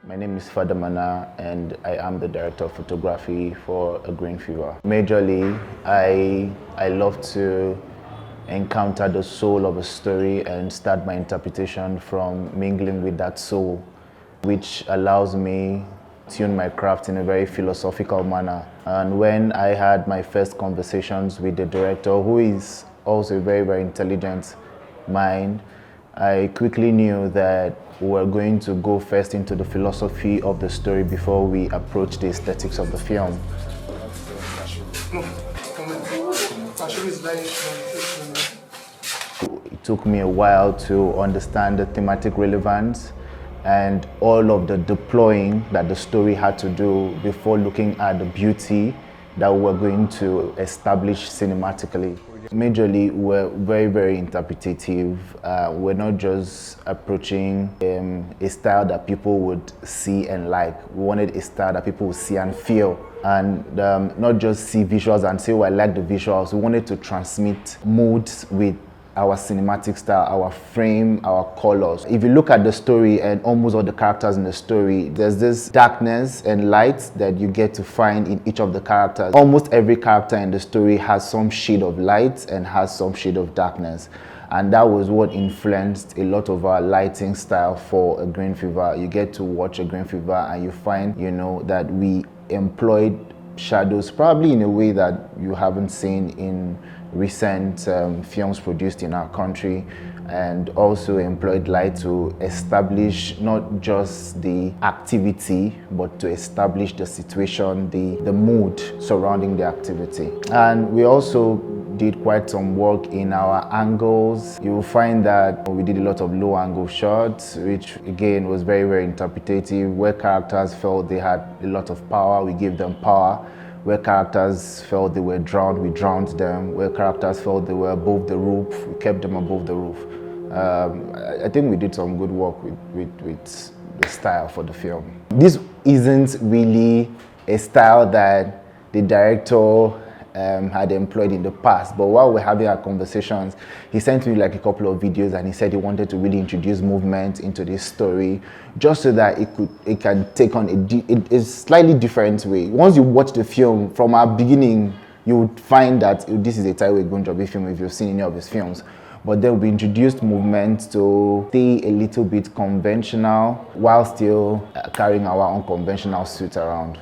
My name is Fadamana and I am the director of photography for A Green Fever. Majorly, I love to encounter the soul of a story and start my interpretation from mingling with that soul, which allows me to tune my craft in a very philosophical manner. And when I had my first conversations with the director, who is also a very, very intelligent mind, I quickly knew that we were going to go first into the philosophy of the story before we approach the aesthetics of the film. It took me a while to understand the thematic relevance and all of the deploying that the story had to do before looking at the beauty that we were going to establish cinematically. Majorly, we're very, very interpretative. We're not just approaching a style that people would see and like. We wanted a style that people would see and feel, and not just see visuals and say, oh, I like the visuals. We wanted to transmit moods with our cinematic style, our frame, our colors. If you look at the story and almost all the characters in the story, there's this darkness and light that you get to find in each of the characters. Almost every character in the story has some shade of light and has some shade of darkness. And that was what influenced a lot of our lighting style for A Green Fever. You get to watch A Green Fever and you find, that we employed shadows probably in a way that you haven't seen in recent films produced in our country, and also employed light to establish not just the activity but to establish the situation, the mood surrounding the activity. And we also did quite some work in our angles. You will find that we did a lot of low angle shots, which again was very, very interpretative. Where characters felt they had a lot of power, we gave them power. Where characters felt they were drowned, we drowned them. Where characters felt they were above the roof, we kept them above the roof. I think we did some good work with the style for the film. This isn't really a style that the director had employed in the past, but while we're having our conversations, he sent me like a couple of videos and he said he wanted to really introduce movement into this story just so that it can take on a slightly different way. Once you watch the film from our beginning, you would find that this is a Taiwo Egbonjobi film if you've seen any of his films. But there will be introduced movements to stay a little bit conventional while still carrying our unconventional suit around.